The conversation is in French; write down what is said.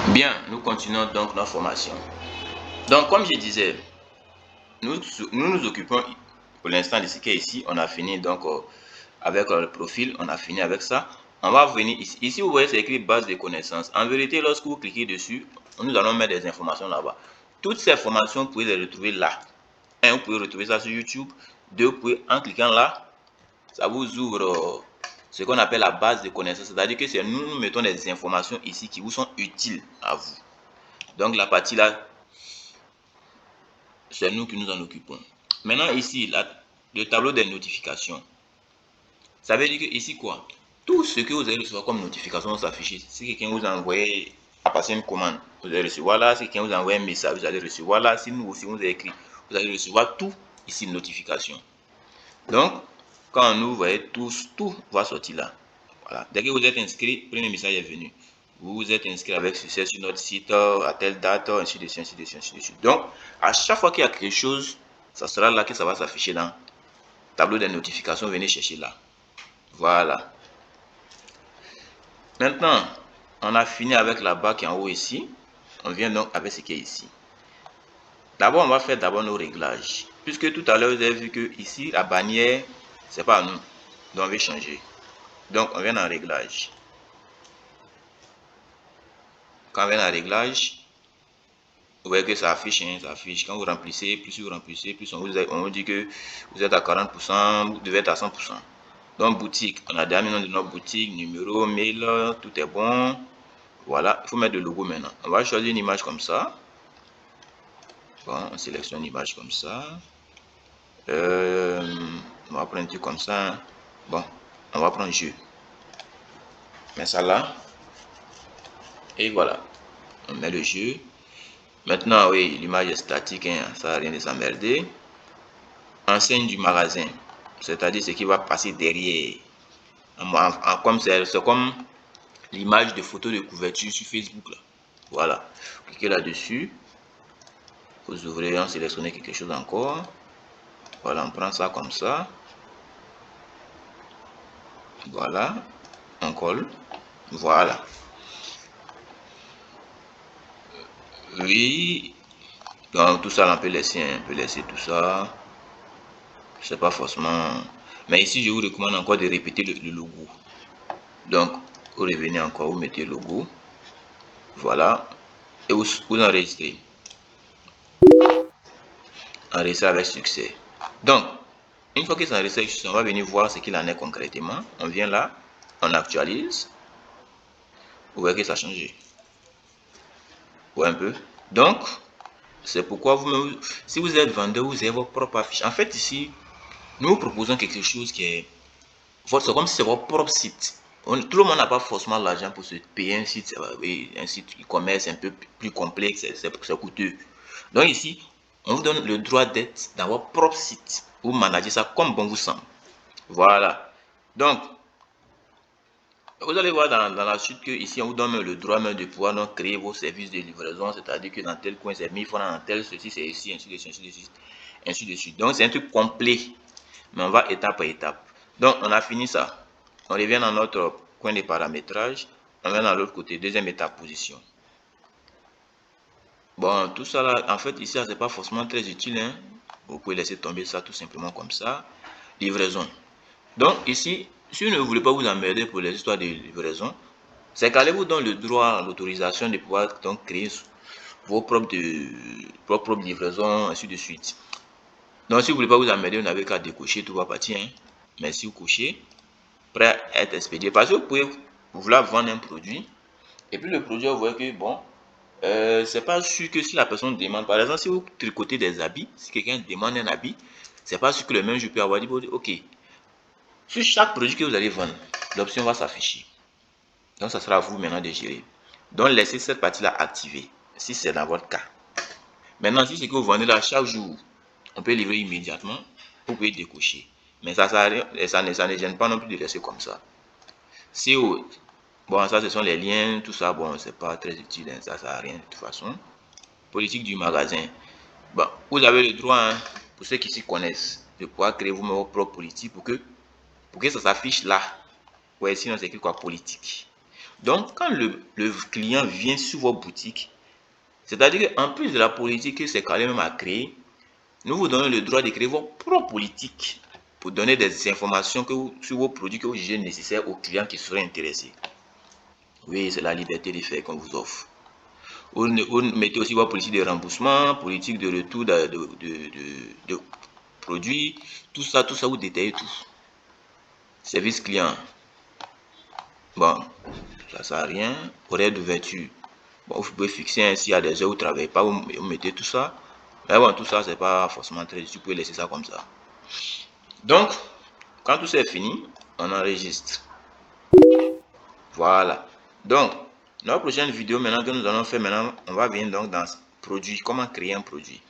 Bien, nous continuons donc notre formation. Donc, comme je disais, nous occupons pour l'instant de ce qui est ici. On a fini donc avec le profil, on a fini avec ça. On va venir ici. Ici, vous voyez, c'est écrit base de connaissances. En vérité, lorsque vous cliquez dessus, nous allons mettre des informations là-bas. Toutes ces formations, vous pouvez les retrouver là. Un, vous pouvez retrouver ça sur YouTube. Deux, vous pouvez, en cliquant là, ça vous ouvre ce qu'on appelle la base de connaissances. C'est-à-dire que c'est nous mettons des informations ici qui vous sont utiles à vous. Donc, la partie là, c'est nous qui nous en occupons. Maintenant, ici, le tableau des notifications. Ça veut dire que ici, quoi? Tout ce que vous allez recevoir comme notification va s'afficher. Si quelqu'un vous a envoyé à passer une commande, vous allez recevoir là. Si quelqu'un vous a envoyé un message, vous allez recevoir là. Si nous aussi vous avez écrit, vous allez recevoir tout ici, notification. Donc, quand nous voyez tout va sortir là. Voilà. Dès que vous êtes inscrit, premier message est venu. Vous vous êtes inscrit avec succès sur notre site à telle date, ainsi de suite, ainsi de suite, ainsi de suite. Donc, à chaque fois qu'il y a quelque chose, ça sera là que ça va s'afficher dans le tableau des notifications. Venez chercher là. Voilà. Maintenant, on a fini avec la barre qui est en haut ici. On vient donc avec ce qui est ici. D'abord, on va faire d'abord nos réglages. Puisque tout à l'heure, vous avez vu que ici, la bannière, c'est pas à nous. Donc, on va changer. Donc, on vient dans réglage. Quand on vient dans réglage, vous voyez que ça affiche, hein, ça affiche. Quand vous remplissez, plus vous remplissez, plus on vous dit que vous êtes à 40%, vous devez être à 100%. Donc, boutique, on a déjà mis le nom de notre boutique, numéro, mail, tout est bon. Voilà, il faut mettre le logo maintenant. On va choisir une image comme ça. Bon, on sélectionne une image comme ça. On va prendre un truc comme ça. Bon, on va prendre jeu. Mets ça là. Et voilà. On met le jeu. Maintenant, oui, l'image est statique, hein, ça n'a rien de s'emmerder. Enseigne du magasin, c'est-à-dire ce qui va passer derrière. C'est comme l'image de photo de couverture sur Facebook. Là. Voilà. Cliquez là-dessus. Vous ouvrez, on sélectionne quelque chose encore. Voilà, on prend ça comme ça. Voilà. On colle. Voilà. Oui. Donc tout ça, on peut laisser, tout ça. C'est pas forcément. Mais ici, je vous recommande encore de répéter le logo. Donc, vous revenez encore, vous mettez le logo. Voilà. Et vous enregistrez. Enregistrez avec succès. Donc, une fois que c'est enregistré, on va venir voir ce qu'il en est concrètement. On vient là, on actualise. Vous voyez que ça a changé. Vous voyez un peu. Donc, c'est pourquoi vous, si vous êtes vendeur, vous avez votre propre affiche. En fait, ici, nous vous proposons quelque chose qui est. C'est comme si c'est votre propre site. Tout le monde n'a pas forcément l'argent pour se payer un site e-commerce un peu plus complexe, c'est coûteux. Donc ici, on vous donne le droit d'être dans votre propre site. Vous managez ça comme bon vous semble. Voilà. Donc, vous allez voir dans la suite que ici on vous donne le droit même de pouvoir donc créer vos services de livraison, c'est-à-dire que dans tel coin c'est 1000 francs, dans tel ceci c'est ici, ainsi de suite, ainsi de suite, ainsi de suite. Donc c'est un truc complet, mais on va étape par étape. Donc on a fini ça. On revient dans notre coin de paramétrage, on vient dans l'autre côté, deuxième étape, position. Bon, tout ça là, en fait ici c'est pas forcément très utile, hein. Vous pouvez laisser tomber ça tout simplement comme ça. Livraison. Donc ici, si vous ne voulez pas vous emmerder pour les histoires de livraison, c'est qu'allez vous donne le droit, l'autorisation de pouvoir donc créer vos propres livraisons, ainsi de suite. Donc si vous ne voulez pas vous emmerder, vous n'avez qu'à décocher, tout va partir. Hein. Mais si vous cochez, prêt à être expédié. Parce que vous pouvez vouloir vendre un produit, et puis le produit, vous voyez que bon, c'est pas sûr que si la personne demande, par exemple, si vous tricotez des habits, si quelqu'un demande un habit, c'est pas sûr que le même jour peut avoir dit, ok, sur chaque produit que vous allez vendre, l'option va s'afficher. Donc, ça sera à vous maintenant de gérer. Donc, laissez cette partie-là activée, si c'est dans votre cas. Maintenant, si c'est que vous vendez là chaque jour, on peut livrer immédiatement, vous pouvez décocher. Mais ça ne gêne pas non plus de laisser comme ça. Si bon, ça, ce sont les liens, tout ça, bon, c'est pas très utile, hein, ça sert à rien de toute façon. Politique du magasin. Bon, vous avez le droit, hein, pour ceux qui s'y connaissent, de pouvoir créer vous-même votre propre politique pour que ça s'affiche là. Ouais, sinon c'est écrit quoi, politique. Donc, quand le client vient sur votre boutique, c'est-à-dire qu'en plus de la politique que c'est quand même à créer, nous vous donnons le droit de créer votre propre politique pour donner des informations sur vos produits que vous jugez nécessaires aux clients qui seraient intéressés. Oui, c'est la liberté de faire qu'on vous offre. Vous mettez aussi votre politique de remboursement, politique de retour de produits, tout ça, vous détaillez tout. Service client. Bon, ça sert à rien. Horaire d'ouverture. Bon, vous pouvez fixer ainsi à des heures où vous ne travaillez pas, vous mettez tout ça. Mais bon, tout ça, c'est pas forcément très utile. Vous pouvez laisser ça comme ça. Donc, quand tout ça est fini, on enregistre. Voilà. Donc, notre prochaine vidéo maintenant que nous allons faire maintenant, on va venir donc dans produit, comment créer un produit.